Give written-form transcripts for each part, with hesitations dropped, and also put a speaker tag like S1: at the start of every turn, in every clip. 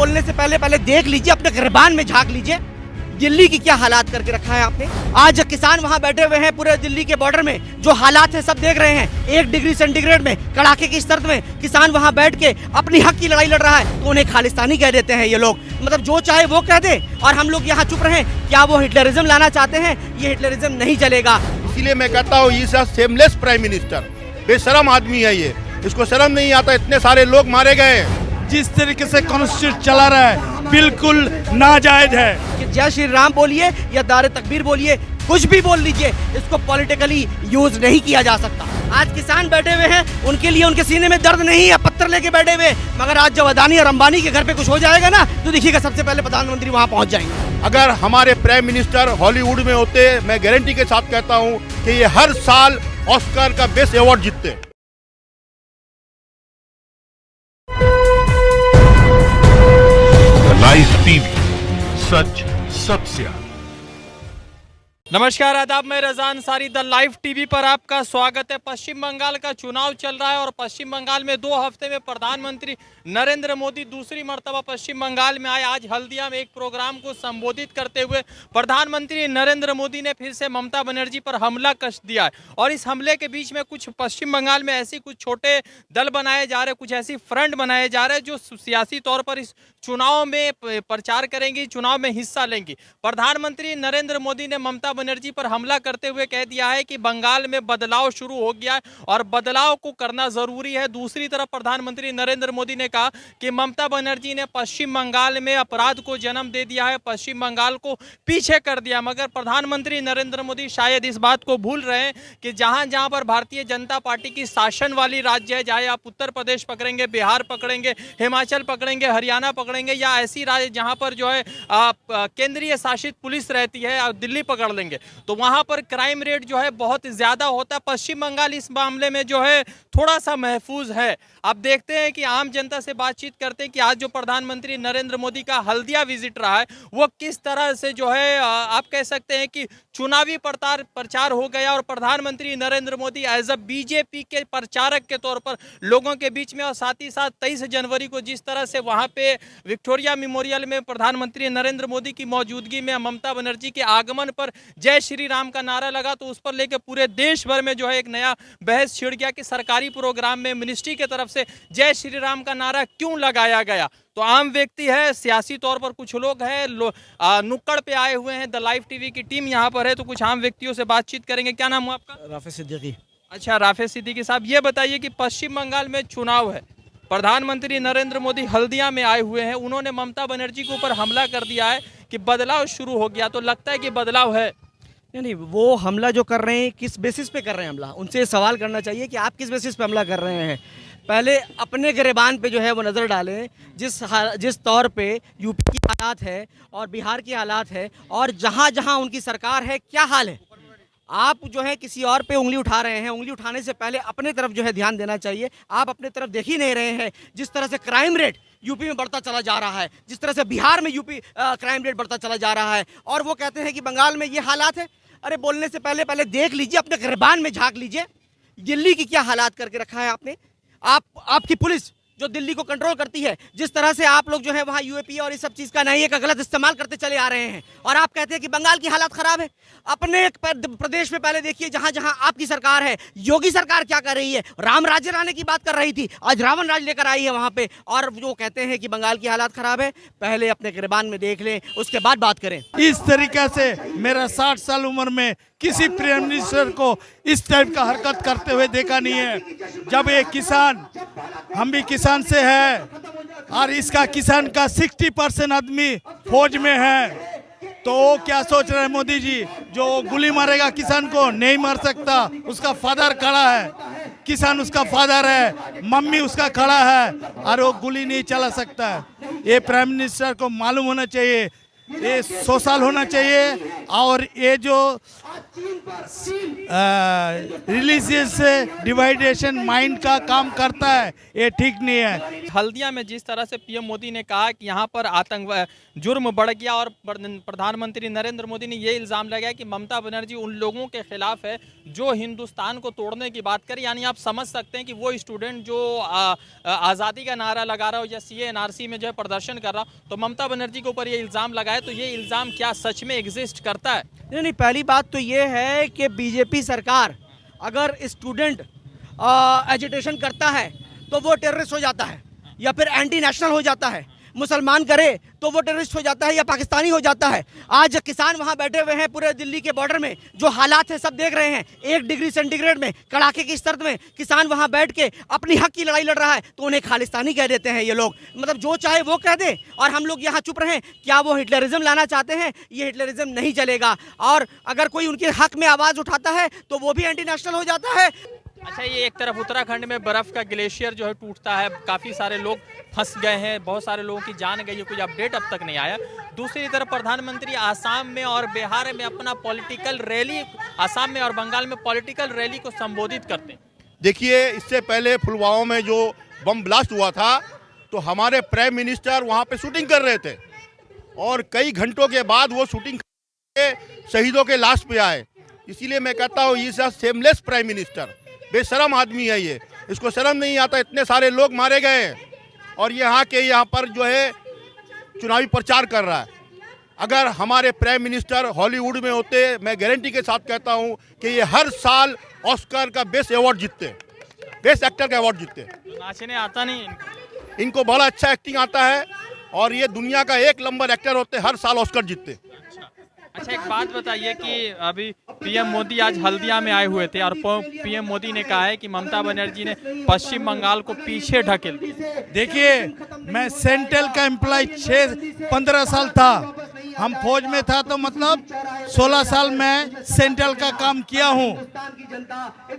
S1: बोलने से पहले पहले देख लीजिए, अपने गिरबान में झांक लीजिए, दिल्ली की क्या हालात करके रखा है आपने। आज किसान वहां बैठे हुए हैं पूरे दिल्ली के बॉर्डर में, जो हालात है सब देख रहे हैं। 1 डिग्री सेंटीग्रेड में कड़ाके की सर्द में किसान वहां बैठ के अपनी हक की लड़ाई लड़ रहा है, तो उन्हें खालिस्तानी कह देते हैं ये लोग। मतलब जो चाहे वो कह दे और हम लोग यहाँ चुप रहें। क्या वो हिटलरिज्म लाना चाहते हैं? ये हिटलरिज्म नहीं चलेगा।
S2: इसीलिए मैं कहता हूँ ये सेमलेस प्राइम मिनिस्टर, बेशरम आदमी है ये, इसको शर्म नहीं आता, इतने सारे लोग मारे गए।
S3: जिस तरीके से कॉन्स्टिट्यूशन चला रहा है बिल्कुल नाजायज है।
S1: कि जय श्री राम बोलिए या दारे तकबीर बोलिए, कुछ भी बोल लीजिए, इसको पॉलिटिकली यूज नहीं किया जा सकता। आज किसान बैठे हुए हैं, उनके लिए उनके सीने में दर्द नहीं है, पत्थर लेके बैठे हुए, मगर आज जब अदानी और अंबानी के घर पे कुछ हो जाएगा ना, तो देखिएगा सबसे पहले प्रधानमंत्री वहां पहुंच जाएंगे।
S2: अगर हमारे प्राइम मिनिस्टर हॉलीवुड में होते, मैं गारंटी के साथ कहता हूँ कि ये हर साल ऑस्कर का बेस्ट अवार्ड जीतते।
S4: लाइव टीवी, सच सबसे आगे।
S5: नमस्कार, आदाब, मैं Raza Ansari. The live TV पर आपका स्वागत है। पश्चिम बंगाल का चुनाव चल रहा है और पश्चिम बंगाल में 2 हफ्ते में प्रधानमंत्री नरेंद्र मोदी दूसरी मर्तबा पश्चिम बंगाल में आए। आज हल्दिया में एक प्रोग्राम को संबोधित करते हुए प्रधानमंत्री नरेंद्र मोदी ने फिर से ममता बनर्जी पर हमला कस दिया है। और इस हमले के बीच में कुछ पश्चिम बंगाल में ऐसी कुछ छोटे दल बनाए जा रहे, कुछ ऐसी फ्रंट बनाए जा रहे हैं जो सियासी तौर पर इस चुनाव में प्रचार करेंगी, चुनाव में हिस्सा लेंगी। प्रधानमंत्री नरेंद्र मोदी ने ममता बनर्जी पर हमला करते हुए कह दिया है कि बंगाल में बदलाव शुरू हो गया है और बदलाव को करना जरूरी है। दूसरी तरफ प्रधानमंत्री नरेंद्र मोदी ने कहा कि ममता बनर्जी ने पश्चिम बंगाल में अपराध को जन्म दे दिया है, पश्चिम बंगाल को पीछे कर दिया। मगर प्रधानमंत्री नरेंद्र मोदी शायद इस बात को भूल रहे हैं कि जहां जहां पर भारतीय जनता पार्टी की शासन वाली राज्य है, चाहे आप उत्तर प्रदेश पकड़ेंगे, बिहार पकड़ेंगे, हिमाचल पकड़ेंगे, हरियाणा पकड़ेंगे, या ऐसी राज्य जहां पर जो है केंद्रीय शासित पुलिस रहती है, आप दिल्ली पकड़ लेंगे, तो वहां पर क्राइम रेट जो है बहुत ज्यादा होता है। पश्चिम बंगाल इस मामले में जो है थोड़ा सा महफूज है। अब देखते हैं कि आम जनता से बातचीत करते हैं कि आज जो प्रधानमंत्री नरेंद्र मोदी का हल्दिया विजिट रहा है वो किस तरह से जो है आप कह सकते हैं कि चुनावी प्रचार हो गया और प्रधानमंत्री Narendra Modi as a BJP के प्रचारक के तौर पर लोगों के बीच में, और साथ ही साथ 23 जनवरी को जिस तरह से वहां पे विक्टोरिया मेमोरियल में प्रधानमंत्री नरेंद्र मोदी की मौजूदगी में ममता बनर्जी के आगमन पर जय श्री राम का नारा लगा, तो उस पर लेकर पूरे देश भर में जो है एक नया बहस छिड़ गया कि सरकारी प्रोग्राम में मिनिस्ट्री की तरफ से जय श्री राम का नारा क्यों लगाया गया। तो आम व्यक्ति है, सियासी तौर पर कुछ लोग हैं, नुक्कड़ पे आए हुए हैं। द लाइव टीवी की टीम यहाँ पर है, तो कुछ आम व्यक्तियों से बातचीत करेंगे। क्या नाम हुआ आपका?
S1: राफेज सिद्दीकी।
S5: अच्छा, राफेज सिद्दीकी साहब, ये बताइए कि पश्चिम बंगाल में चुनाव है, प्रधानमंत्री नरेंद्र मोदी हल्दिया में आए हुए हैं, उन्होंने ममता बनर्जी के ऊपर हमला कर दिया है कि बदलाव शुरू हो गया, तो लगता है कि बदलाव है?
S1: नहीं, वो हमला जो कर रहे हैं किस बेसिस पे कर रहे हैं हमला, उनसे सवाल करना चाहिए कि आप किस बेसिस पे हमला कर रहे हैं। पहले अपने गिरबान पे जो है वो नज़र डालें, जिस तौर पे यूपी की हालात है और बिहार की हालात है और जहाँ जहाँ उनकी सरकार है क्या हाल है। आप जो है किसी और पे उंगली उठा रहे हैं, उंगली उठाने से पहले अपने तरफ जो है ध्यान देना चाहिए। आप अपने तरफ देख ही नहीं रहे हैं। जिस तरह से क्राइम रेट यूपी में बढ़ता चला जा रहा है, जिस तरह से बिहार में क्राइम रेट बढ़ता चला जा रहा है, और वो कहते हैं कि बंगाल में ये हालात है। अरे बोलने से पहले पहले देख लीजिए, अपने गिरबान में झांक लीजिए, दिल्ली की क्या हालात करके रखा है आपने। आपकी पुलिस जो दिल्ली को कंट्रोल करती है, जिस तरह से आप लोग जो है वहाँ यूएपी और इस सब चीज़ का नहीं है का गलत इस्तेमाल करते चले आ रहे हैं, और आप कहते हैं कि बंगाल की हालात खराब है। अपने प्रदेश में पहले देखिए, जहाँ जहाँ आपकी सरकार है, योगी सरकार क्या कर रही है। राम राज्य लाने की बात कर रही थी, आज रावण राज लेकर आई है वहाँ पे, और जो कहते हैं कि बंगाल की हालात खराब है। पहले अपने गिरबान में देख लें, उसके बाद बात करें।
S3: इस तरीके से मेरा 60 साल उम्र में किसी प्राइम मिनिस्टर को इस टाइप का हरकत करते हुए देखा नहीं है। जब एक किसान, हम भी किसान से है, और इसका किसान का 60% आदमी फौज में है, तो वो क्या सोच रहे हैं मोदी जी, जो गोली मारेगा किसान को नहीं मार सकता। उसका फादर खड़ा है, किसान उसका फादर है, मम्मी उसका खड़ा है, और वो गोली नहीं चला सकता है। ये प्राइम मिनिस्टर को मालूम होना चाहिए, ये 100 साल होना चाहिए, और ये जो रिलीजियस डिवाइडेशन माइंड का काम करता है, ये ठीक नहीं है।
S5: हल्दिया में जिस तरह से पीएम मोदी ने कहा कि यहाँ पर आतंक जुर्म बढ़ गया और प्रधानमंत्री नरेंद्र मोदी ने ये इल्ज़ाम लगाया कि ममता बनर्जी उन लोगों के खिलाफ है जो हिंदुस्तान को तोड़ने की बात करें, यानी आप समझ सकते हैं कि वो स्टूडेंट जो आज़ादी का नारा लगा रहा हो या सीए एनआरसी में जो है प्रदर्शन कर रहा हो, तो ममता बनर्जी के ऊपर ये इल्ज़ाम लगाए, तो ये इल्ज़ाम क्या सच में एग्जिस्ट करता है?
S1: नहीं, पहली बात तो ये है कि बीजेपी सरकार अगर स्टूडेंट एजिटेशन करता है तो वो टेररिस्ट हो जाता है या फिर एंटी नेशनल हो जाता है, मुसलमान करे तो वो टेररिस्ट हो जाता है या पाकिस्तानी हो जाता है। आज किसान वहाँ बैठे हुए हैं पूरे दिल्ली के बॉर्डर में, जो हालात हैं सब देख रहे हैं, 1 डिग्री सेंटीग्रेड में कड़ाके की सर्द में किसान वहाँ बैठ के अपनी हक की लड़ाई लड़ रहा है, तो उन्हें खालिस्तानी कह देते हैं ये लोग। मतलब जो चाहे वो कह दें और हम लोग यहाँ चुप रहें। क्या वो हिटलरिज्म लाना चाहते हैं? ये हिटलरिज्म नहीं चलेगा। और अगर कोई उनके हक में आवाज़ उठाता है तो वो भी एंटी नेशनल हो जाता है।
S5: अच्छा, ये एक तरफ उत्तराखंड में बर्फ का ग्लेशियर जो है टूटता है, काफ़ी सारे लोग फंस गए हैं, बहुत सारे लोगों की जान गई है, कोई अपडेट अब तक नहीं आया। दूसरी तरफ प्रधानमंत्री आसाम में और बिहार में अपना पॉलिटिकल रैली, आसाम में और बंगाल में पॉलिटिकल रैली को संबोधित करते हैं।
S2: देखिए, इससे पहले पुलवामा में जो बम ब्लास्ट हुआ था तो हमारे प्राइम मिनिस्टर वहाँ पे शूटिंग कर रहे थे और कई घंटों के बाद वो शूटिंग करके शहीदों के लाश पे आए। इसीलिए मैं कहता हूँ ये सेमलेस प्राइम मिनिस्टर, बेशरम आदमी है ये, इसको शर्म नहीं आता। इतने सारे लोग मारे गए हैं और यहाँ पर जो है चुनावी प्रचार कर रहा है। अगर हमारे प्राइम मिनिस्टर हॉलीवुड में होते, मैं गारंटी के साथ कहता हूँ कि ये हर साल ऑस्कर का बेस्ट अवार्ड जीतते, बेस्ट एक्टर का अवार्ड जीतते।
S5: नाचने आता नहीं
S2: इनको बड़ा अच्छा एक्टिंग आता है और ये दुनिया का 1 नंबर एक्टर होते, हर साल ऑस्कर जीतते।
S5: अच्छा, एक बात बताइए कि अभी पीएम मोदी आज हल्दिया में आए हुए थे और पीएम मोदी ने कहा है कि ममता बनर्जी ने पश्चिम बंगाल को पीछे ढकेल दिया।
S3: देखिए, मैं सेंट्रल का एम्प्लॉय 15 साल था, हम फौज में था, तो मतलब 16 साल मैं सेंट्रल का काम किया हूँ।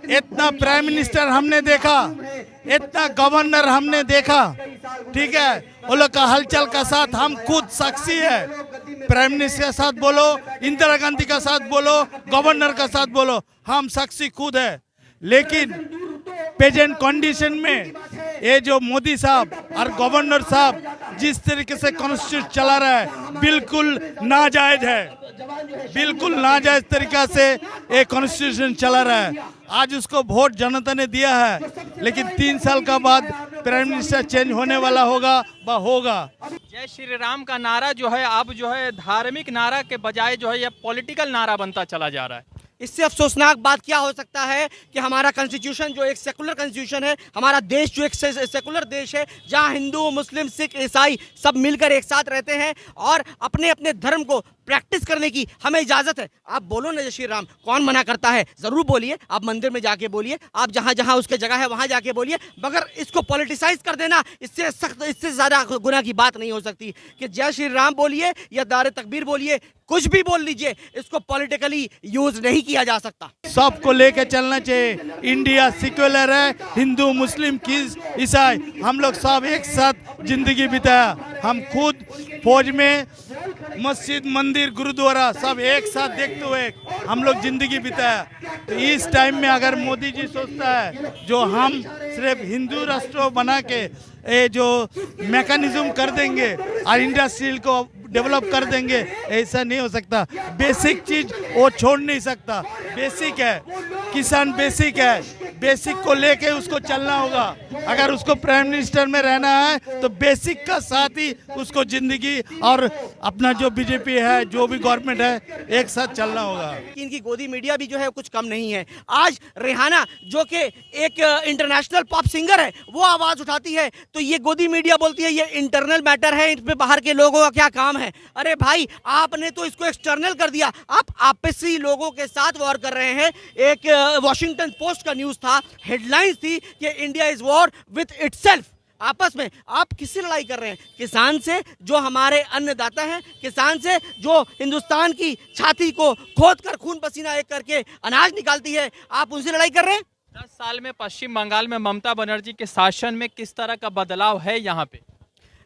S3: इतना प्राइम मिनिस्टर हमने देखा, इतना गवर्नर हमने देखा, ठीक है, वो लोग का हलचल का साथ हम खुद साक्षी है। प्राइम मिनिस्टर के साथ बोलो, इंदिरा गांधी का साथ बोलो, गवर्नर का साथ बोलो, हम साक्षी खुद है। लेकिन प्रेजेंट कंडीशन में ये जो मोदी साहब और गवर्नर साहब जिस तरीके से कॉन्स्टिट्यूशन चला रहा है, बिल्कुल नाजायज है, बिल्कुल नाजायज तरीका से ये कॉन्स्टिट्यूशन चला रहा है। आज उसको वोट जनता ने दिया है, लेकिन 3 साल का बाद प्राइम मिनिस्टर चेंज होने वाला होगा, वह होगा।
S5: जय श्री राम का नारा जो है अब जो है धार्मिक नारा के बजाय जो है यह पॉलिटिकल नारा बनता चला जा रहा है।
S1: इससे अफसोसनाक बात क्या हो सकता है कि हमारा कॉन्स्टिट्यूशन जो एक सेकुलर कॉन्स्टिट्यूशन है, हमारा देश जो एक सेकुलर देश है, जहां हिंदू, मुस्लिम, सिख, ईसाई सब मिलकर एक साथ रहते हैं और अपने अपने धर्म को प्रैक्टिस करने की हमें इजाज़त है। आप बोलो ना जय श्री राम, कौन मना करता है? ज़रूर बोलिए, आप मंदिर में जाके बोलिए, आप जहाँ जहाँ उसके जगह है वहाँ जाके बोलिए, मगर इसको पॉलिटिसाइज कर देना, इससे सख्त, इससे ज़्यादा गुनाह की बात नहीं हो सकती कि जय श्री राम बोलिए या नारे तकबीर बोलिए, कुछ भी बोल लीजिए, इसको पॉलिटिकली यूज नहीं किया जा सकता।
S3: सबको लेके चलना चाहिए। इंडिया सेक्युलर है, हिंदू, मुस्लिम, ईसाई, हम लोग सब एक साथ जिंदगी बिताया। हम खुद फौज में मस्जिद, मंदिर, गुरुद्वारा सब एक साथ देखते हुए हम लोग जिंदगी बिताया। तो इस टाइम में अगर मोदी जी सोचता है जो हम सिर्फ हिंदू राष्ट्र बना के ये जो मैकेनिज्म कर देंगे और इंडस्ट्रियल को डेवलप कर देंगे, ऐसा नहीं हो सकता। बेसिक चीज वो छोड़ नहीं सकता, बेसिक है, किसान बेसिक है, बेसिक को लेके उसको चलना होगा। अगर उसको प्राइम मिनिस्टर में रहना है तो बेसिक का साथ ही उसको जिंदगी और अपना जो बीजेपी है, जो भी गवर्नमेंट है, एक साथ चलना होगा।
S1: इनकी गोदी मीडिया भी जो है कुछ कम नहीं है। आज रिहाना जो कि एक इंटरनेशनल पॉप सिंगर है, वो आवाज उठाती है तो ये गोदी मीडिया बोलती है ये इंटरनल मैटर है, इन पे बाहर के लोगों का क्या काम है। अरे भाई, आपने तो इसको एक्सटर्नल कर दिया, आप आपसी लोगों के साथ वॉर कर रहे हैं। एक वॉशिंगटन पोस्ट का न्यूज था, हेडलाइंस थी कि India is war with itself. आपस में आप किससे लड़ाई कर रहे हैं? किसान से, जो हमारे अन्नदाता हैं, किसान से जो हिंदुस्तान की छाती को खोद कर खून पसीना एक करके अनाज निकालती है, आप उनसे लड़ाई कर रहे हैं।
S5: 10 साल में पश्चिम बंगाल में ममता बनर्जी के शासन में किस तरह का बदलाव है यहाँ पे?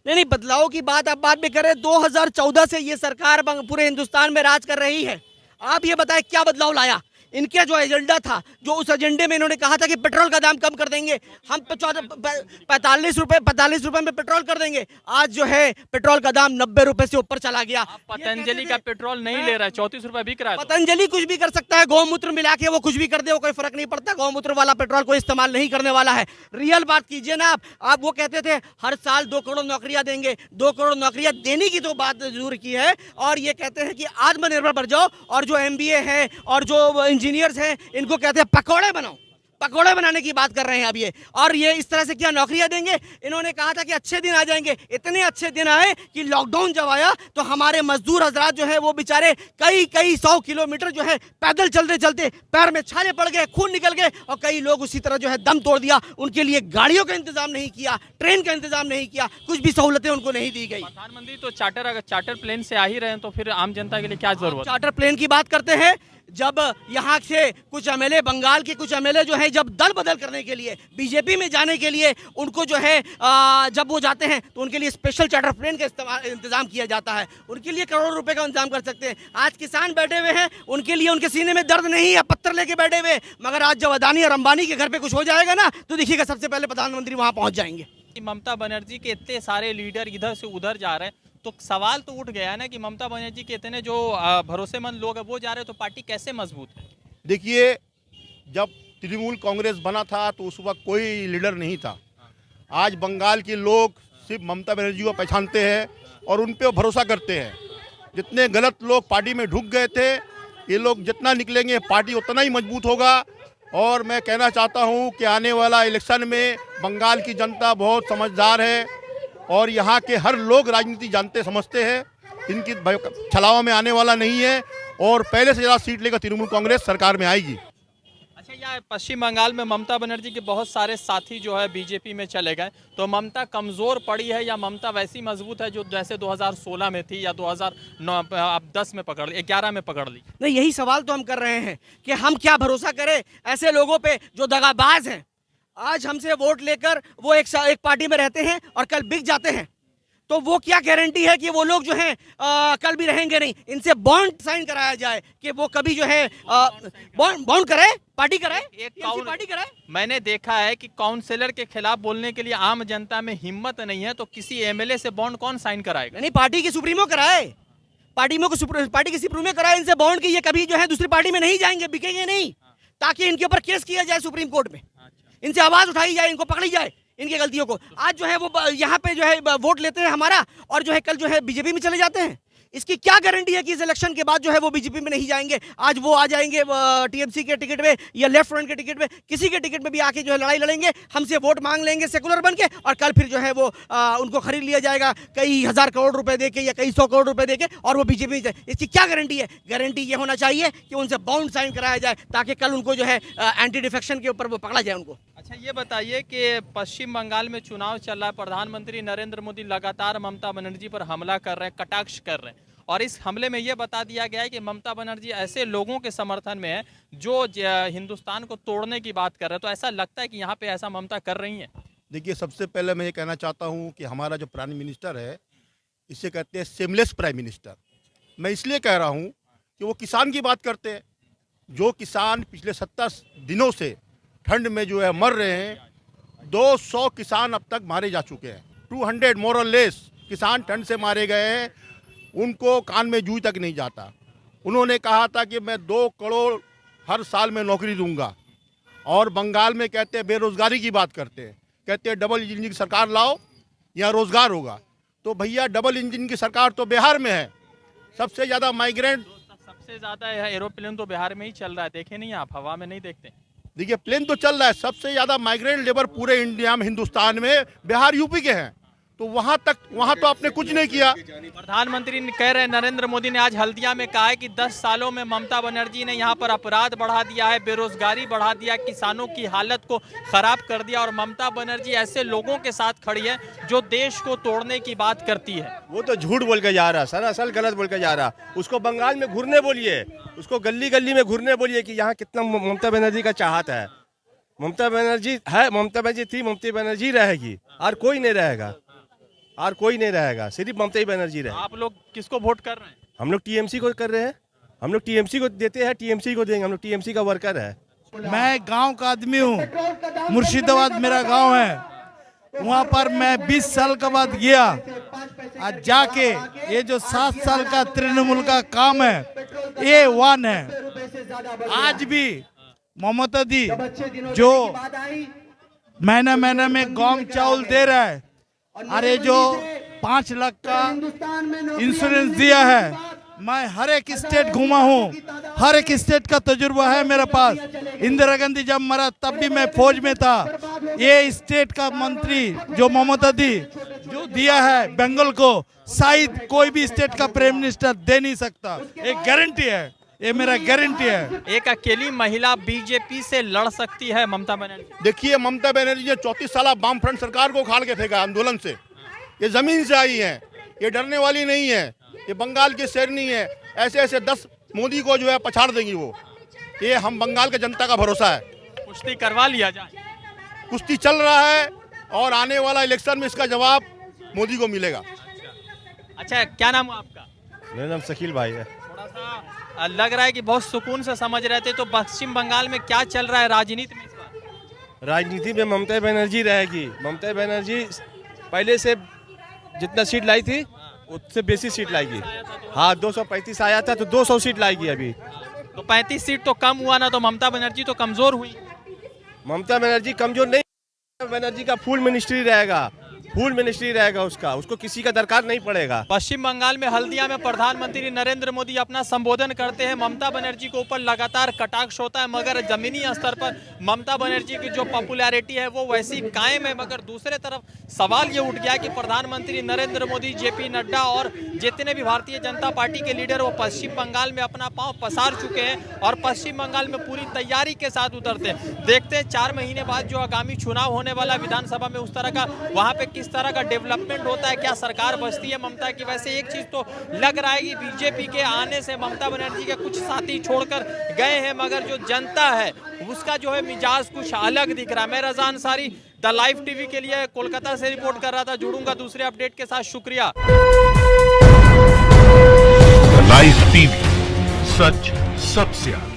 S1: नहीं, बदलाव की बात आप बाद में करें। 2014 से ये सरकार पूरे हिंदुस्तान में राज कर रही है। आप ये बताएं क्या बदलाव लाया? इनका जो एजेंडा था, जो उस एजेंडे में इन्होंने कहा था कि पेट्रोल का दाम कम कर देंगे, हम 45 रुपए में पेट्रोल कर देंगे, आज जो है पेट्रोल का दाम 90 रुपए से ऊपर चला गया।
S5: पतंजलि का पेट्रोल नहीं ले रहा है, 34 रुपए बिक रहा है।
S1: पतंजलि कुछ भी कर सकता है, गौमूत्र मिला के वो कुछ भी कर दे, वो कोई फर्क नहीं पड़ता। गौमूत्र वाला पेट्रोल कोई इस्तेमाल नहीं करने वाला है। रियल बात कीजिए ना आप वो कहते थे हर साल 2 करोड़ नौकरियां देंगे, 2 करोड़ नौकरियां देने की तो बात जरूर की है, और ये कहते हैं कि आत्मनिर्भर बन जाओ, और जो MBA है और जो इंजीनियर्स हैं इनको कहते हैं पकौड़े बनाओ, पकौड़े बनाने की बात कर रहे हैं अब ये। और ये इस तरह से क्या नौकरियां देंगे? इन्होंने कहा था कि अच्छे दिन आ जाएंगे, इतने अच्छे दिन आए कि लॉकडाउन जब आया तो हमारे मजदूर हजरात जो है वो बेचारे कई 100 किलोमीटर जो है पैदल चलते चलते पैर में छाले पड़ गए, खून निकल गए, और कई लोग उसी तरह जो है दम तोड़ दिया। उनके लिए गाड़ियों का इंतजाम नहीं किया, ट्रेन का इंतजाम नहीं किया, कुछ भी सहूलतें उनको नहीं दी गई।
S5: प्रधानमंत्री तो चार्टर प्लेन से आ ही रहे हैं, तो फिर आम जनता के लिए क्या जरूरत?
S1: चार्टर प्लेन की बात करते हैं, जब यहाँ से कुछ MLA, बंगाल के कुछ MLA जो है जब दल बदल करने के लिए, बीजेपी में जाने के लिए उनको जो है जब वो जाते हैं तो उनके लिए स्पेशल चार्टर प्लेन का इंतजाम किया जाता है, उनके लिए करोड़ों रुपए का इंतजाम कर सकते हैं। आज किसान बैठे हुए हैं, उनके लिए उनके सीने में दर्द नहीं है, पत्थर लेके बैठे हुए, मगर आज जब अदानी और अंबानी के घर पे कुछ हो जाएगा ना तो देखिएगा सबसे पहले प्रधानमंत्री वहां पहुंच जाएंगे।
S5: ममता बनर्जी के इतने सारे लीडर इधर से उधर जा रहे हैं, तो सवाल तो उठ गया है ना कि ममता बनर्जी के इतने जो भरोसेमंद लोग हैं वो जा रहे हैं, तो पार्टी कैसे मजबूत है?
S2: देखिए, जब तृणमूल कांग्रेस बना था तो उस वक्त कोई लीडर नहीं था। आज बंगाल के लोग सिर्फ ममता बनर्जी को पहचानते हैं और उन पे भरोसा करते हैं। जितने गलत लोग पार्टी में ढुक गए थे, ये लोग जितना निकलेंगे पार्टी उतना ही मजबूत होगा। और मैं कहना चाहता हूँ कि आने वाला इलेक्शन में बंगाल की जनता बहुत समझदार है और यहाँ के हर लोग राजनीति जानते समझते हैं, इनकी छलावा में आने वाला नहीं है, और पहले से ज़्यादा सीट लेकर तृणमूल कांग्रेस सरकार में आएगी।
S5: अच्छा, यह पश्चिम बंगाल में ममता बनर्जी के बहुत सारे साथी जो है बीजेपी में चले गए, तो ममता कमज़ोर पड़ी है या ममता वैसी मजबूत है जो जैसे 2016 में थी या 2009 अब 10 में पकड़ ली, 11 में पकड़ ली?
S1: नहीं, यही सवाल तो हम कर रहे हैं कि हम क्या भरोसा करें ऐसे लोगों पे जो दगाबाज हैं। आज हमसे वोट लेकर वो एक पार्टी में रहते हैं और कल बिक जाते हैं, तो वो क्या गारंटी है कि वो लोग जो हैं कल भी रहेंगे नहीं? इनसे बॉन्ड साइन कराया जाए कि वो कभी जो है बॉन्ड कराए, पार्टी कराए, पार्टी कराए।
S5: मैंने देखा है कि काउंसलर के खिलाफ बोलने के लिए आम जनता में हिम्मत नहीं है, तो किसी MLA से बॉन्ड कौन साइन कराएगा?
S1: नहीं, पार्टी की सुप्रीमो कराए, पार्टी की सुप्रीमो कराए इनसे बॉन्ड की, ये कभी जो है दूसरी पार्टी में नहीं जाएंगे, बिकेंगे नहीं, ताकि इनके ऊपर केस किया जाए सुप्रीम कोर्ट में, इनसे आवाज उठाई जाए, इनको पकड़ी जाए इनकी गलतियों को। आज जो है वो यहाँ पे जो है वोट लेते हैं हमारा, और जो है कल जो है बीजेपी में चले जाते हैं। इसकी क्या गारंटी है कि इस इलेक्शन के बाद जो है वो बीजेपी में नहीं जाएंगे? आज वो आ जाएंगे TMC के टिकट में या लेफ्ट फ्रंट के टिकट में, किसी के टिकट में भी आके जो है लड़ाई लड़ेंगे, हमसे वोट मांग लेंगे सेकुलर बन के, और कल फिर जो है वो उनको खरीद लिया जाएगा कई हजार करोड़ रुपए देके या कई 100 करोड़ रुपए देके, और वो बीजेपी में। इसकी क्या गारंटी है? गारंटी ये होना चाहिए कि उनसे बॉन्ड साइन कराया जाए, ताकि कल उनको जो है एंटी डिफेक्शन के ऊपर वो पकड़ा जाए उनको।
S5: अच्छा, ये बताइए कि पश्चिम बंगाल में चुनाव चल रहा है, प्रधानमंत्री नरेंद्र मोदी लगातार ममता बनर्जी पर हमला कर रहे हैं, कटाक्ष कर रहे हैं, और इस हमले में ये बता दिया गया है कि ममता बनर्जी ऐसे लोगों के समर्थन में है जो हिंदुस्तान को तोड़ने की बात कर रहे हैं, तो ऐसा लगता है कि यहाँ पे ऐसा ममता कर रही हैं?
S2: देखिए, सबसे पहले मैं ये कहना चाहता हूँ कि हमारा जो प्राइम मिनिस्टर है, इसे कहते हैं सेमलेस प्राइम मिनिस्टर। मैं इसलिए कह रहा हूँ कि वो किसान की बात करते हैं। जो किसान पिछले 70 दिनों से ठंड में जो है मर रहे हैं, 200 किसान अब तक मारे जा चुके हैं, 200 मोर और लेस किसान ठंड से मारे गए हैं, उनको कान में जूं तक नहीं जाता। उन्होंने कहा था कि मैं 2 करोड़ हर साल में नौकरी दूंगा, और बंगाल में कहते हैं बेरोजगारी की बात करते हैं, कहते हैं डबल इंजन की सरकार लाओ यहाँ रोजगार होगा। तो भैया, डबल इंजन की सरकार तो बिहार में है, सबसे ज़्यादा माइग्रेंट,
S5: सबसे ज़्यादा एरोप्लेन तो बिहार में ही चल रहा है, देखे नहीं आप? हवा में नहीं देखते?
S2: देखिए, प्लेन तो चल रहा है, सबसे ज़्यादा माइग्रेंट लेबर पूरे इंडिया में, हिंदुस्तान में बिहार यूपी के हैं, तो वहाँ तो आपने कुछ नहीं किया।
S5: प्रधानमंत्री ने कह रहे हैं, नरेंद्र मोदी ने आज हल्दिया में कहा है कि 10 सालों में ममता बनर्जी ने यहाँ पर अपराध बढ़ा दिया है, बेरोजगारी बढ़ा दिया, किसानों की हालत को खराब कर दिया, और ममता बनर्जी ऐसे लोगों के साथ खड़ी है जो देश को तोड़ने की बात करती है।
S6: वो तो झूठ बोल के जा रहा, सरासल गलत बोल के जा रहा। उसको बंगाल में घूरने बोलिए, उसको गली गली में घूरने बोलिए कि यहाँ कितना ममता बनर्जी का चाहत है। ममता बनर्जी है, ममता बनर्जी थी, ममता बनर्जी रहेगी, और कोई नहीं रहेगा, और कोई नहीं रहेगा, सिर्फ ममता ही बनर्जी रहेगी।
S5: आप लोग किसको वोट कर रहे हैं?
S6: हम लोग TMC को कर रहे हैं। हम लोग टीएमसी को देते हैं, टीएमसी को देंगे, हम लोग टीएमसी का वर्कर है।
S3: मैं गांव का आदमी हूँ, मुर्शिदाबाद मेरा गांव है। वहाँ पर मैं 20 साल के बाद गया, आज जाके ये जो 7 साल का तृणमूल का काम है ये वन है। आज भी ममता दी जो महीना महीना में गेहूं चावल दे रहा है, अरे जो 5 लाख का इंश्योरेंस दिया है। मैं हर एक स्टेट घूमा हूँ, हर एक स्टेट का तजुर्बा है मेरे पास। इंदिरा गांधी जब मरा तब भी मैं फौज में था। ये स्टेट का मंत्री जो ममता दी जो दिया है बंगाल को, शायद कोई भी स्टेट का प्राइम मिनिस्टर दे नहीं सकता। एक गारंटी है, ये मेरा गारंटी है।
S5: एक अकेली महिला बीजेपी से लड़ सकती है ममता बनर्जी?
S2: देखिए, ममता बनर्जी ने 34 साल वाम फ्रंट सरकार को उखाड़ के फेंका आंदोलन से। ये जमीन से आई है, ये डरने वाली नहीं है, ये बंगाल की शेरनी है। ऐसे ऐसे 10 मोदी को जो है पछाड़ देंगी वो। ये हम बंगाल के जनता का भरोसा है।
S5: कुश्ती करवा लिया जाए।
S2: कुश्ती चल रहा है और आने वाला इलेक्शन में इसका जवाब मोदी को मिलेगा।
S5: अच्छा, क्या नाम है आपका?
S6: मेरा नाम शकील भाई है।
S5: थोड़ा सा लग रहा है कि बहुत सुकून से समझ रहे थे, तो पश्चिम बंगाल में क्या चल रहा है राजनीति में इस बार?
S6: राजनीति में ममता बनर्जी रहेगी। ममता बनर्जी पहले से जितना सीट लाई थी उससे बेसी सीट लाएगी। हाँ, 235 आया था तो 200 सीट लाएगी अभी।
S5: तो 35 सीट तो कम हुआ ना, तो ममता बनर्जी तो कमजोर हुई।
S6: ममता बनर्जी कमजोर नहीं, ममता बनर्जी का फुल मिनिस्ट्री रहेगा, फुल मिनिस्ट्री रहेगा उसका, उसको किसी का दरकार नहीं पड़ेगा।
S5: पश्चिम बंगाल में हल्दिया में प्रधानमंत्री नरेंद्र मोदी अपना संबोधन करते हैं। ममता बनर्जी के ऊपर लगातार कटाक्ष होता है, मगर जमीनी स्तर पर ममता बनर्जी की जो पॉपुलैरिटी है वो वैसी कायम है। मगर दूसरे तरफ सवाल ये उठ गया कि प्रधानमंत्री नरेंद्र मोदी, जेपी नड्डा और जितने भी भारतीय जनता पार्टी के लीडर वो पश्चिम बंगाल में अपना पांव पसार चुके हैं और पश्चिम बंगाल में पूरी तैयारी के साथ उतरते हैं। देखते हैं 4 महीने बाद जो आगामी चुनाव होने वाला विधानसभा में उस तरह का वहां पे किस तरह का डेवलपमेंट होता है, क्या सरकार बचती है ममता की। वैसे एक चीज तो लग रहा है कि बीजेपी के आने से ममता बनर्जी के कुछ साथी छोड़कर गए हैं, मगर जो जनता है उसका जो है मिजाज कुछ अलग दिख रहा है। मैं Raza Ansari the live TV के लिए कोलकाता से रिपोर्ट कर रहा था। जुड़ूंगा दूसरे अपडेट के साथ। शुक्रिया।
S4: लाइव टीवी, सच सबसे आगे।